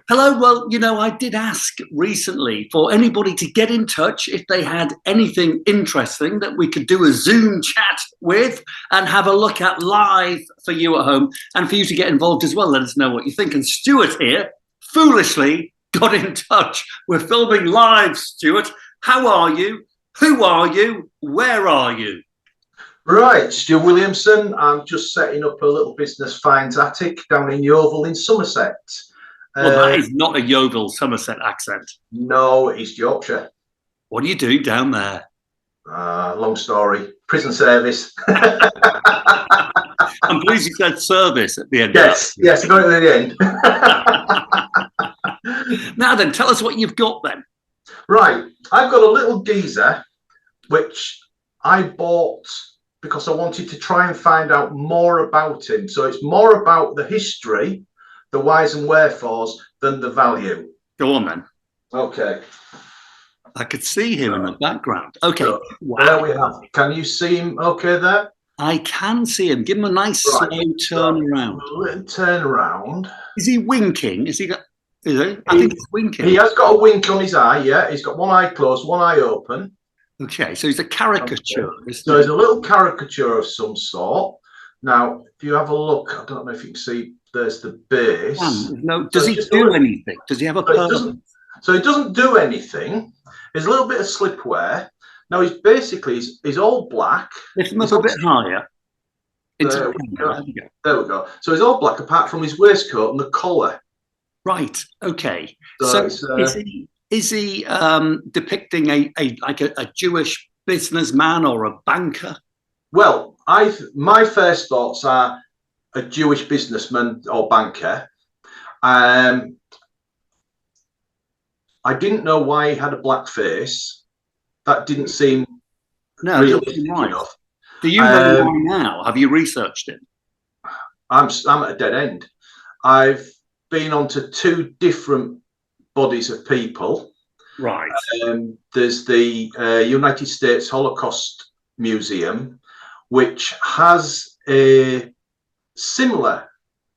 Hello. Well, I did ask recently for anybody to get in touch if they had anything interesting that we could do a Zoom chat with and have a look at live for you at home and for you to get involved as well. Let us know what you think. And Stuart here foolishly got in touch. We're filming live, Stuart. How are you? Who are you? Where are you? Right, Stuart Williamson. I'm just setting up a little business finds attic down in Yeovil in Somerset. Well, that is not a Yeovil Somerset accent. No, it's Yorkshire. What do you do down there? Long story. Prison service. I'm pleased you said service at the end. Yes, I got it at the end. Now then, tell us what you've got then. Right, I've got a little geezer which I bought because I wanted to try and find out more about him. So it's more about the history, the whys and wherefores, than the value. Go on then. Okay. I could see him in the background. Okay. So, there we have. Can you see him okay there? I can see him. Give him a nice slow turn around. Turn around. Is he winking? Is he? I think he's winking. He has got a wink on his eye, yeah. He's got one eye closed, one eye open. Okay, so he's a caricature. Okay. So he's a little caricature of some sort. Now, if you have a look, I don't know if you can see, there's the base. No, does he do anything? Does he have a purpose? So he doesn't do anything. There's a little bit of slipware. Now he's basically he's all black. Lift him up a bit higher. There we go. So he's all black apart from his waistcoat and the collar. Right. Okay. So is he depicting a Jewish businessman or a banker? Well, my first thoughts are a Jewish businessman or banker. I didn't know why he had a black face. That didn't seem realistic enough. Do you know why now? Have you researched it? I'm at a dead end. I've been onto two different bodies of people. Right. There's the United States Holocaust Museum, which has a similar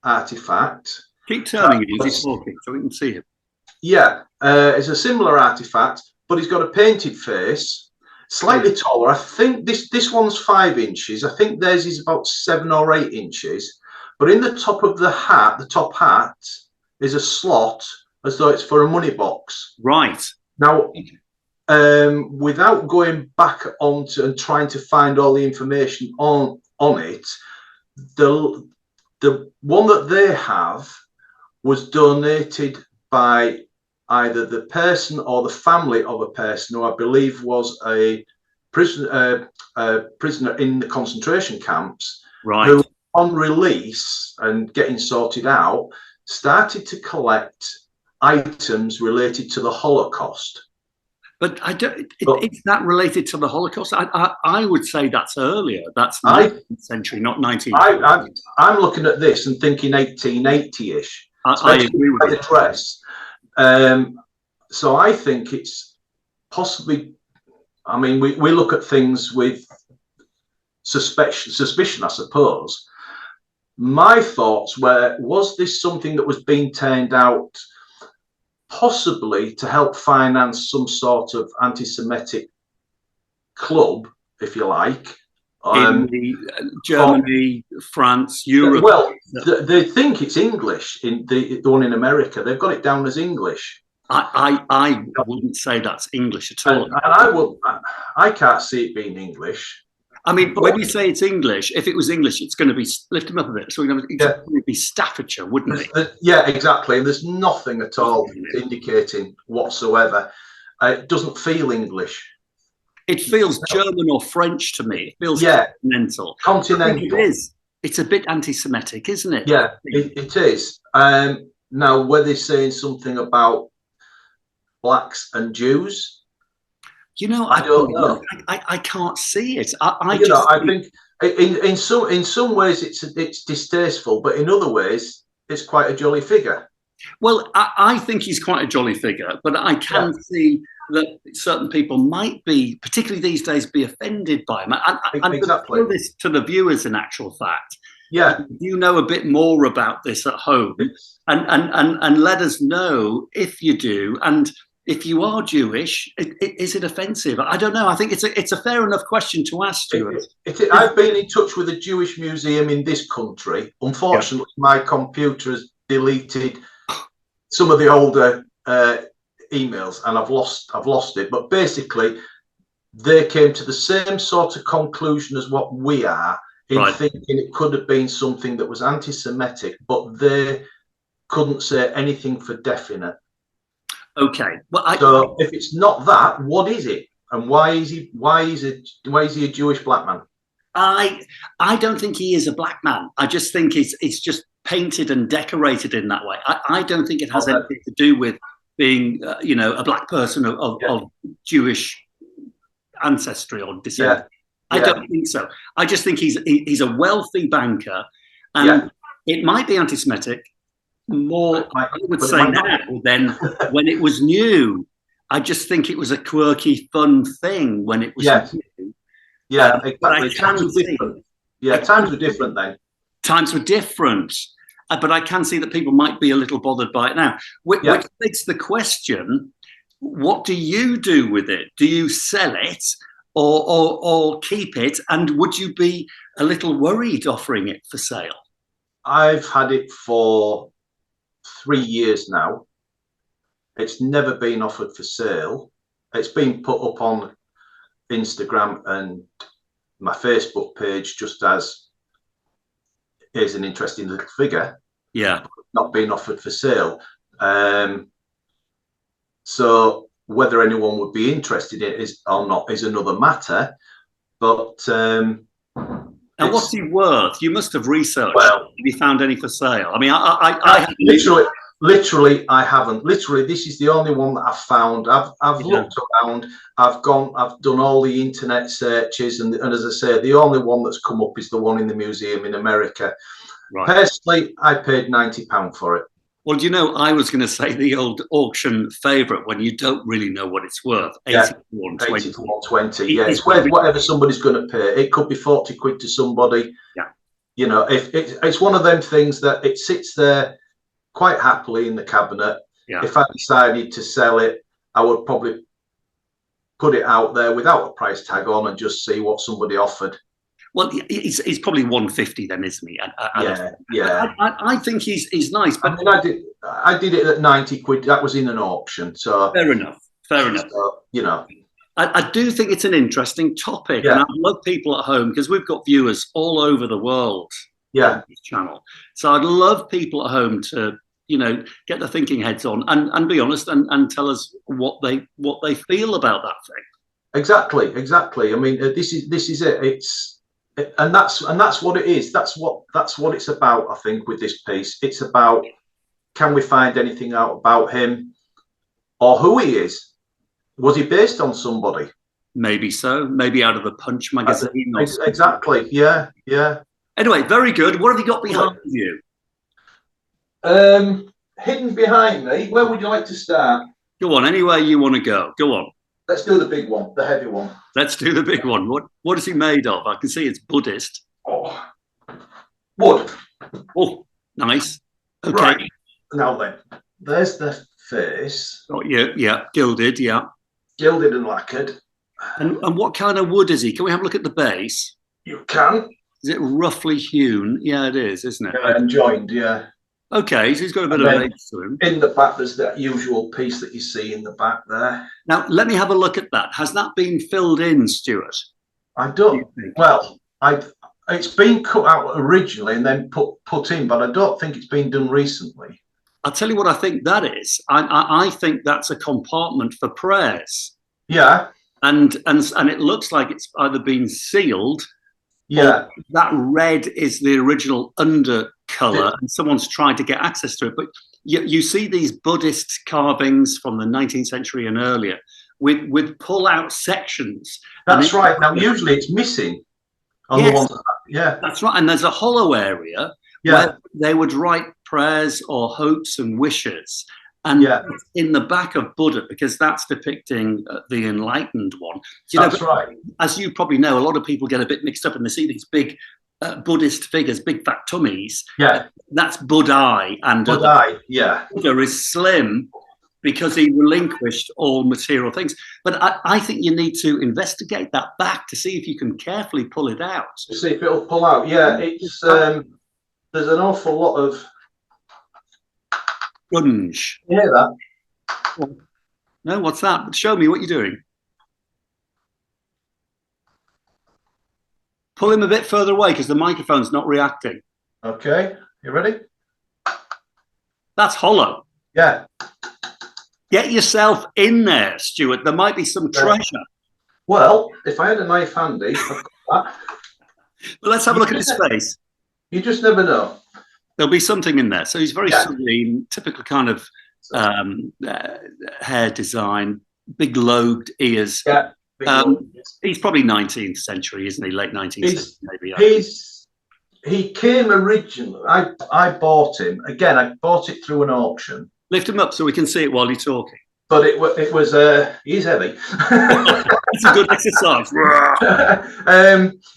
artifact. Keep turning it as he's talking so we can see him. Yeah, it's a similar artifact, but he's got a painted face, slightly taller. I think this one's 5 inches. I think theirs is about 7 or 8 inches. But in the top of the hat, the top hat, is a slot as though it's for a money box. Right. Now, without going back onto and trying to find all the information on it, the one that they have was donated by either the person or the family of a person who I believe was a prisoner in the concentration camps, right, who on release and getting sorted out started to collect items related to the Holocaust. But it's that related to the Holocaust? I would say that's earlier. That's 19th century, not 19th. I'm looking at this and thinking 1880-ish. I agree with the dress. So I think it's possibly, I mean, we look at things with suspicion, I suppose. My thoughts were, was this something that was being turned out possibly to help finance some sort of anti-Semitic club, if you like? In Germany, France, Europe. Well, they think it's English in the one in America. They've got it down as English. I wouldn't say that's English at all. And I can't see it being English. I mean, when you say it's English, if it was English, it's going to be, lift him up a bit. So it's going to be Staffordshire, wouldn't it? Yeah, exactly. And there's nothing at all indicating whatsoever. It doesn't feel English. It feels German or French to me. It feels continental. Continental. It is. It's a bit anti-Semitic, isn't it? Yeah, it is. Now, were they saying something about blacks and Jews? I don't know. I can't see it. I think in some ways it's distasteful, but in other ways it's quite a jolly figure. Well, I think he's quite a jolly figure, but I can see that certain people might be, particularly these days, be offended by him. And exactly. I'll throw this to the viewers in actual fact. Yeah. You know a bit more about this at home, and let us know if you do, and if you are Jewish, is it offensive? I don't know. I think it's a fair enough question to ask, Stuart. I've been in touch with a Jewish museum in this country. Unfortunately, my computer has deleted some of the older emails, and I've lost it. But basically, they came to the same sort of conclusion as what we are in thinking it could have been something that was anti-Semitic, but they couldn't say anything for definite. Okay. Well, so if it's not that, what is it? And why is he a Jewish black man? I don't think he is a black man. I just think it's just painted and decorated in that way. I don't think it has anything to do with being, a black person of Jewish ancestry or descent. I don't think so. I just think he's a wealthy banker, and it might be anti-Semitic. More, I would say now than when it was new. I just think it was a quirky, fun thing when it was new. Yeah, exactly. Times were different. Yeah, times were different then. Times were different. But I can see that people might be a little bothered by it now. Which begs the question, what do you do with it? Do you sell it or keep it? And would you be a little worried offering it for sale? I've had it for 3 years now. It's never been offered for sale. It's been put up on Instagram and my Facebook page just as here's an interesting little figure. Yeah. Not being offered for sale. So whether anyone would be interested in it or not is another matter. But and what's he worth? You must have researched. Well, have you found any for sale? I mean, I literally, I haven't. Literally, this is the only one that I've found. I've looked around. I've done all the internet searches, and as I say, the only one that's come up is the one in the museum in America. Right. Personally, I paid £90 for it. Well, do you know, I was going to say the old auction favourite when you don't really know what it's worth. 80 to 120. 80 to 120. Yeah, it's worth whatever somebody's going to pay. It could be 40 quid to somebody. Yeah. You know, if it's one of them things that it sits there quite happily in the cabinet. Yeah. If I decided to sell it, I would probably put it out there without a price tag on and just see what somebody offered. Well, he's probably 150 then, isn't he? Yeah. I think he's nice. But I mean, I did it at 90 quid. That was in an auction. So fair enough. So, you know. I do think it's an interesting topic, and I love people at home because we've got viewers all over the world. On this channel. So I'd love people at home to, get their thinking heads on and be honest and tell us what they feel about that thing. Exactly. I mean, this is it. And that's what it is. That's what it's about. I think with this piece, it's about, can we find anything out about him or who he is? Was he based on somebody? Maybe so. Maybe out of the Punch magazine. Exactly. Yeah. Anyway, very good. What have you got behind you? Hidden behind me. Where would you like to start? Go on, anywhere you want to go. Go on. Let's do the big one, the heavy one. Let's do the big one. What is he made of? I can see it's Buddhist. Oh, wood. Oh, nice. Okay. Right. Now then, there's the face. Oh, yeah. Gilded, yeah. Gilded and lacquered. And what kind of wood is he? Can we have a look at the base? You can. Is it roughly hewn? Yeah, it is, isn't it? Yeah, and joined, yeah. Okay, so he's got a bit of age to him. In the back, there's that usual piece that you see in the back there. Now, let me have a look at that. Has that been filled in, Stuart? I don't. Well, it's been cut out originally and then put in, but I don't think it's been done recently. I'll tell you what I think that is. I think that's a compartment for prayers. Yeah. And it looks like it's either been sealed. Yeah. That red is the original undercolor, and someone's tried to get access to it. But you see these Buddhist carvings from the 19th century and earlier with pull-out sections. That's right. Now, usually it's missing on the ones. Yeah. That's right. And there's a hollow area where they would write prayers or hopes and wishes. And in the back of Buddha, because that's depicting the enlightened one. That's right. As you probably know, a lot of people get a bit mixed up and they see these big Buddhist figures, big fat tummies. Yeah. That's Buddha, and Buddha, yeah. Buddha is slim because he relinquished all material things. But I think you need to investigate that back to see if you can carefully pull it out. To see if it'll pull out. Yeah, it's there's an awful lot of grunge. You hear that? No, what's that? Show me what you're doing. Pull him a bit further away because the microphone's not reacting. Okay, you ready? That's hollow. Yeah. Get yourself in there, Stuart. There might be some treasure. Well, if I had a knife handy, I've got that. But let's have a look at his face. You just never know. There'll be something in there. So he's very serene, typical kind of hair design, big lobed ears. Yeah. He's probably 19th century, isn't he? Late 19th century, maybe. He came originally. I bought him again. I bought it through an auction. Lift him up so we can see it while you're talking. But it was he's heavy. It's a good exercise.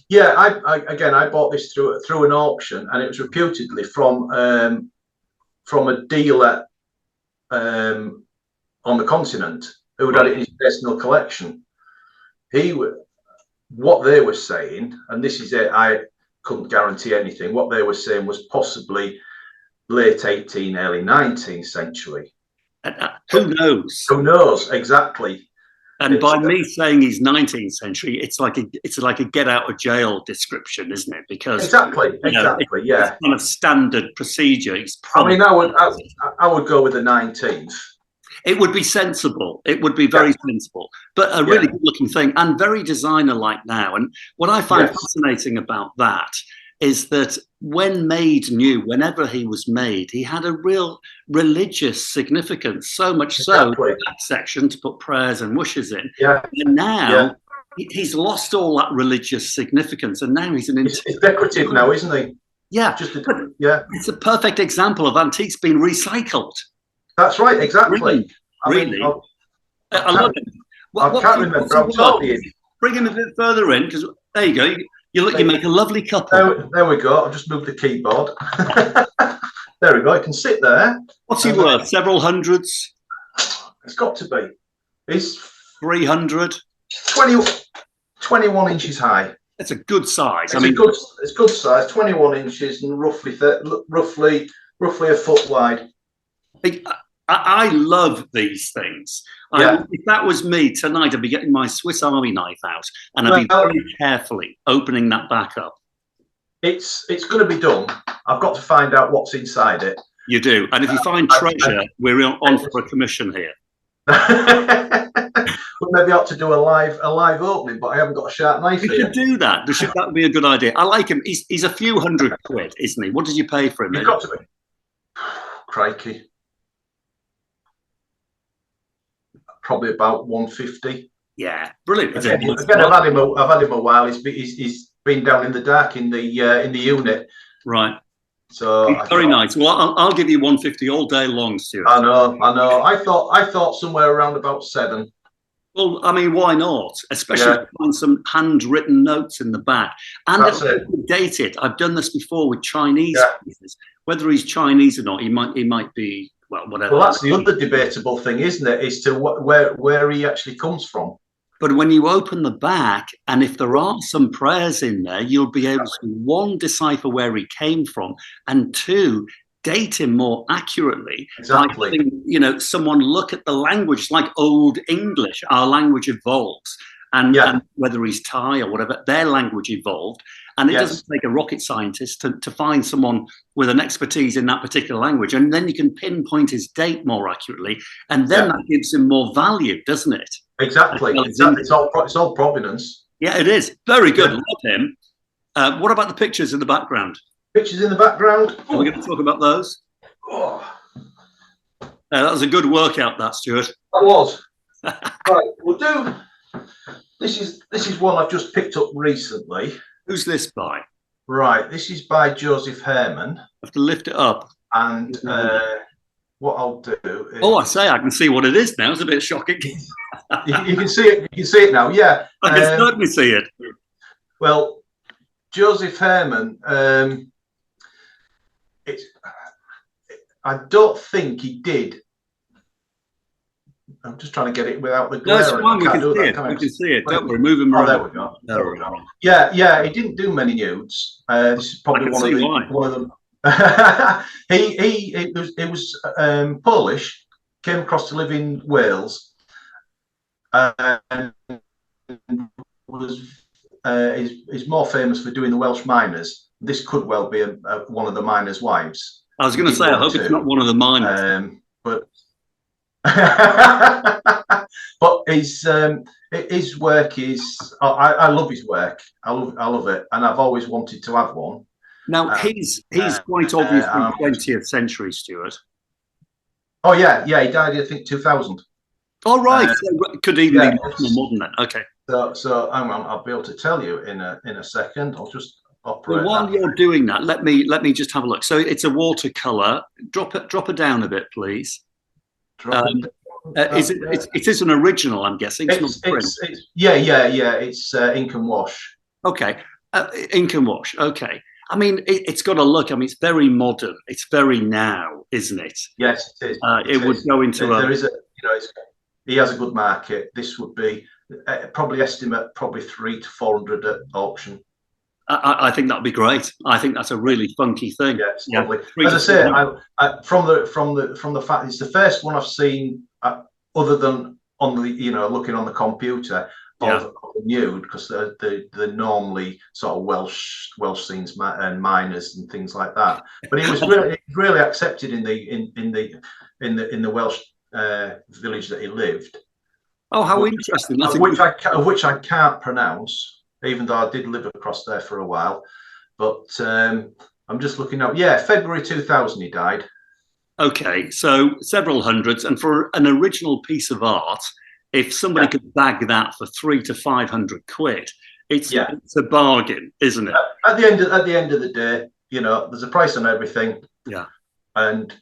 Yeah, I bought this through an auction, and it was reputedly from a dealer on the continent who had it in his personal collection. What they were saying, and this is it, I couldn't guarantee anything. What they were saying was possibly late 18th, early 19th century. Who knows? Who knows exactly? And by me saying he's 19th century, it's like a get out of jail description, isn't it? Because exactly, yeah, it's kind of standard procedure. I mean, I would go with the 19th. It would be sensible. It would be very sensible, but a really good-looking thing and very designer-like now. And what I find fascinating about that is that when made new, whenever he was made, he had a real religious significance, so much so that section to put prayers and wishes in. Yeah. And now he's lost all that religious significance, and now he's He's decorative now, isn't he? Yeah. It's a perfect example of antiques being recycled. That's right, exactly. Really? I love it. I can't remember. I'm talking. Bring him a bit further in, because there you go. You make a lovely couple. There we go. I'll just move the keyboard. There we go. It can sit there. What's he worth? Several hundreds? It's got to be. It's 300. 21 inches high. It's a good size. It's good size. 21 inches and roughly a foot wide. I love these things. If that was me tonight, I'd be getting my Swiss Army knife out and I'd be very carefully opening that back up. It's going to be done. I've got to find out what's inside it. You do, and if you find treasure, we're on for a commission here. We maybe ought to do a live opening, but I haven't got a sharp knife. We should do that. That would be a good idea. I like him. He's a few £100, isn't he? What did you pay for him? You've got to be. Crikey. Probably about 150. Yeah, brilliant. Again, I've had him a while. He's been down in the dark in the unit. Right. So very nice. Well, I'll give you 150 all day long, Stuart. I know. I thought somewhere around about 7. Well, I mean, why not? Especially if you find some handwritten notes in the back. And dated. I've done this before with Chinese pieces. Whether he's Chinese or not, he might be, well, whatever. Well, that's the other debatable thing, isn't it? Is to where he actually comes from. But when you open the back, and if there are some prayers in there, you'll be able to, 1, decipher where he came from, and 2, date him more accurately. Exactly. Having, someone look at the language, like Old English. Our language evolves, and whether he's Thai or whatever, their language evolved. And it doesn't take a rocket scientist to find someone with an expertise in that particular language. And then you can pinpoint his date more accurately. And then that gives him more value, doesn't it? Exactly. It's all provenance. Yeah, it is. Very good. Love him. What about the pictures in the background? Pictures in the background? Are we going to talk about those? Oh. That was a good workout, that, Stuart. That was. Right, we'll do... This is one I've just picked up recently. Who's this by? Right, this is by Joseph Hermann. I have to lift it up. And what I'll do is... Oh, I can see what it is now. It's a bit shocking. you can see it. You can see it now. Yeah. I can certainly see it. Well, Joseph Hermann. I don't think he did. I'm just trying to get it without the glare. No, it's fine. We can see it. We can see it. Don't worry. Move him around. There we go. There we go. Yeah. He didn't do many nudes. This is probably one of them. He was Polish. Came across to live in Wales. And is more famous for doing the Welsh miners. This could well be one of the miners' wives. I was going to say, I hope it's not one of the miners. But but his work is. I love his work. I love it, and I've always wanted to have one. Now he's quite obviously 20th century, Stuart. Oh yeah. He died, I think, 2000. Oh right, so could even be much more modern then. Okay. So hang on, I'll be able to tell you in a second. I'll just operate. Well, while you're doing that, let me just have a look. So it's a watercolor. Drop it down a bit, please. It is an original, I'm guessing. It's not print. It's ink and wash. Okay, ink and wash. Okay. I mean, it's got a look. I mean, it's very modern. It's very now, isn't it? Yes, it is. It would go into he has a good market. This would be probably estimate 300 to 400 at auction. I think that'd be great. I think that's a really funky thing. Yeah, it's lovely. As I say, from the fact it's the first one I've seen other than on the looking on the computer of the nude, because they're normally sort of Welsh scenes and miners and things like that. But it was really accepted in the Welsh village that he lived. Oh, how interesting! Of which I can't pronounce, even though I did live across there for a while. But I'm just looking up. Yeah, February 2000 he died. Okay, so several hundreds, and for an original piece of art, if somebody could bag that for 300 to 500 quid, it's a bargain, isn't it? At the end of the day, there's a price on everything. Yeah, and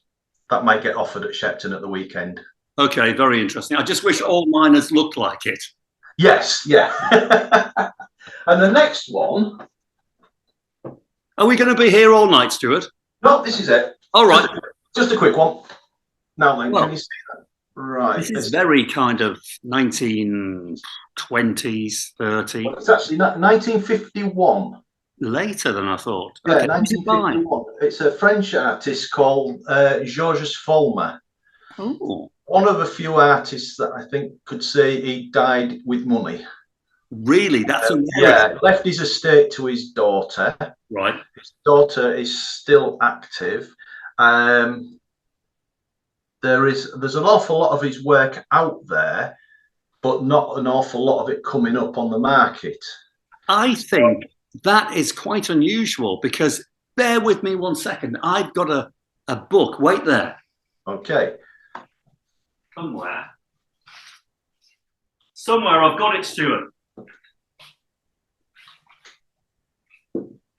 that might get offered at Shepton at the weekend. Okay, very interesting. I just wish all miners looked like it. Yes, yeah. And the next one. Are we going to be here all night, Stuart? No, this is it. All right. Just a quick one. Now then, can you see that? Right. This is very kind of 1920s, 30s. Well, it's actually 1951. Later than I thought. Yeah, okay. 1951. It's a French artist called Georges Folmer. Oh. One of the few artists that I think could say he died with money. Really? That's left his estate to his daughter. Right. His daughter is still active. There's an awful lot of his work out there, but not an awful lot of it coming up on the market. I think that is quite unusual, because bear with me 1 second. I've got a book. Wait there. Okay. Somewhere I've got it, Stuart.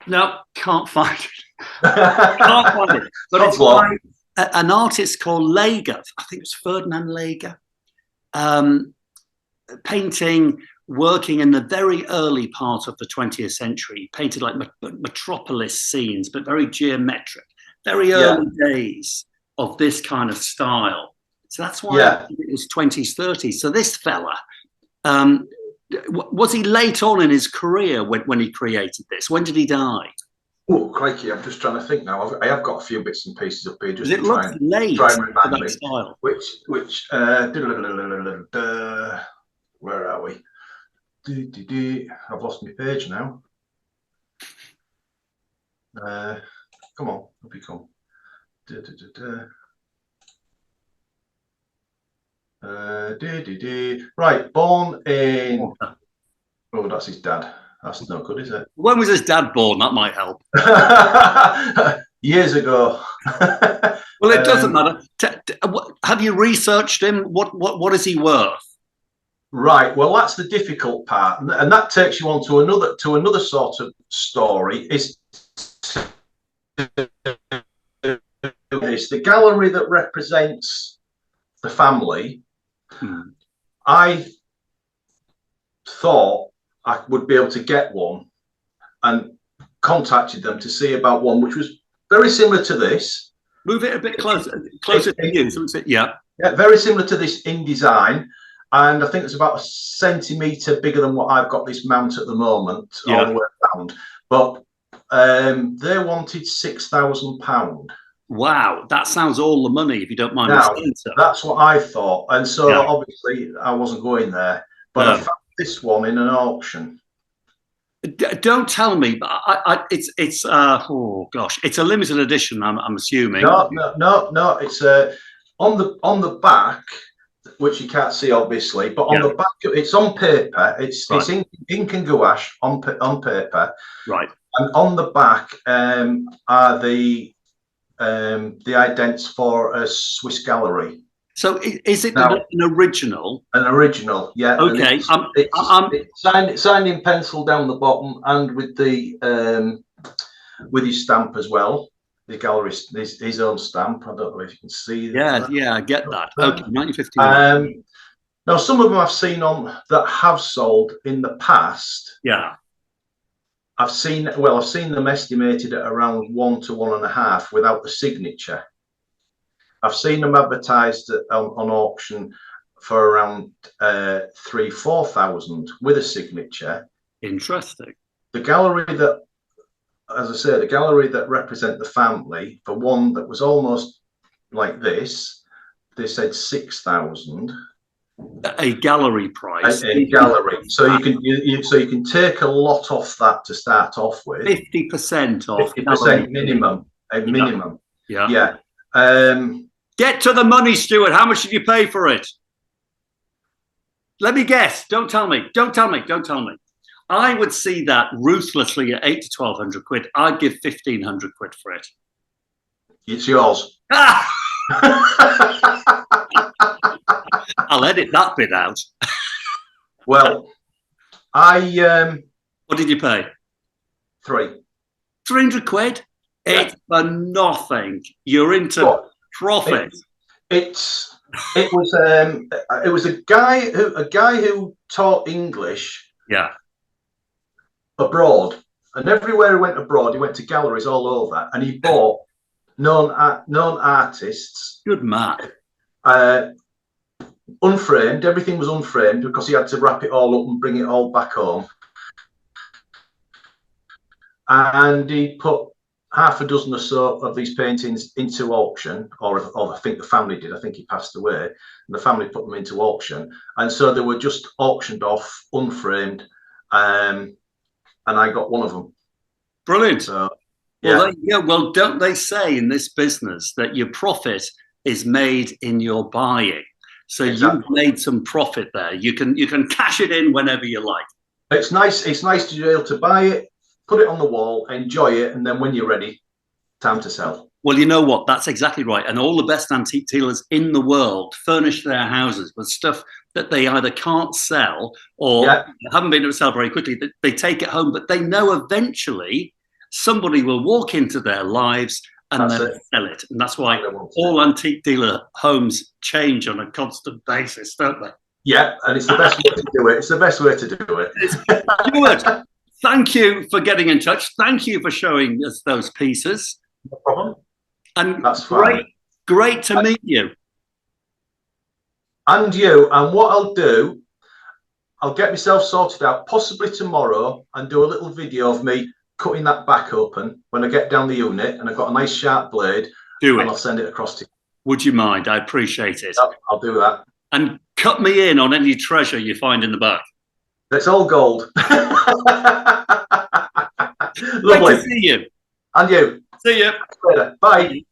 No, can't find it. Can't find it. But it's by an artist called Lager. I think it's Ferdinand Lager. Painting, working in the very early part of the 20th century. Painted like metropolis scenes, but very geometric. Very early days of this kind of style. So that's why it was 20s, 30s. So this fella, was he late on in his career when he created this? When did he die? Oh, crikey, I'm just trying to think now. I have got a few bits and pieces up here. Just it looks late try and remind me. Style. Where are we? I've lost my page now. Come on, up you come. Right, born in. Oh, that's his dad. That's no good, is it? When was his dad born? That might help. Years ago. Well, it doesn't matter. Have you researched him? What is he worth? Right. Well, that's the difficult part, and that takes you on to another sort of story. It's the gallery that represents the family. I thought I would be able to get one, and contacted them to see about one which was very similar to this. Move it a bit closer to you. So yeah, very similar to this in design, and I think it's about a centimetre bigger than what I've got this mount at the moment, all the way around. But they wanted £6,000. Wow, that sounds all the money, if you don't mind. Now, that's what I thought, and so obviously I wasn't going there, but I found this one in an auction. Don't tell me, but it's oh gosh, it's a limited edition. I'm assuming. No. It's on the back, which you can't see obviously, but on the back, it's on paper. It's ink and gouache on paper. Right. And on the back are the idents for a Swiss gallery. So is it now, an original? An original, yeah. Okay. It's signed in pencil down the bottom, and with his stamp as well. The gallerist, his own stamp. I don't know if you can see that. Yeah, I get that. Okay, 1915. Now, some of them I've seen that have sold in the past. Yeah. I've seen them estimated at around 1 to 1.5 without the signature. I've seen them advertised on auction for around 3,000-4,000 with a signature. Interesting. The gallery that, as I say, the gallery that represent the family, for one that was almost like this, they said 6,000. A gallery price. A gallery. So you can take a lot off that to start off with. 50% off. 50% minimum. A minimum. Yeah. Get to the money, Stuart. How much did you pay for it? Let me guess. Don't tell me. I would see that ruthlessly at 800 to 1,200 quid. I'd give 1,500 quid for it. It's yours. I'll edit that bit out. Well, what did you pay? 300 quid? Yeah. It's for nothing. You're into profit. It was a guy who taught English. Yeah. Abroad, and everywhere he went abroad, he went to galleries all over, and he bought known artists. Good man. Unframed. Everything was unframed because he had to wrap it all up and bring it all back home. And he put half a dozen or so of these paintings into auction, or I think the family did. I think he passed away, and the family put them into auction, and so they were just auctioned off, unframed. And I got one of them. Brilliant. So, well, don't they say in this business that your profit is made in your buying? So you've made some profit there. You can cash it in whenever you like. It's nice. It's nice to be able to buy it, put it on the wall, enjoy it, and then when you're ready, time to sell. Well, you know what? That's exactly right. And all the best antique dealers in the world furnish their houses with stuff that they either can't sell or haven't been able to sell very quickly. They take it home, but they know eventually somebody will walk into their lives and then sell it. And that's why all antique dealer homes change on a constant basis, don't they? Yeah, and it's the best way to do it. It's the best way to do it. Stuart, thank you for getting in touch. Thank you for showing us those pieces. No problem. And that's great to meet you. And you. And what I'll do, I'll get myself sorted out, possibly tomorrow, and do a little video of me cutting that back open when I get down the unit, and I've got a nice sharp blade. And I'll send it across to you. Would you mind? I appreciate it. I'll do that. And cut me in on any treasure you find in the back. It's all gold. Lovely. Great to see you. And you. See you. Later. Bye.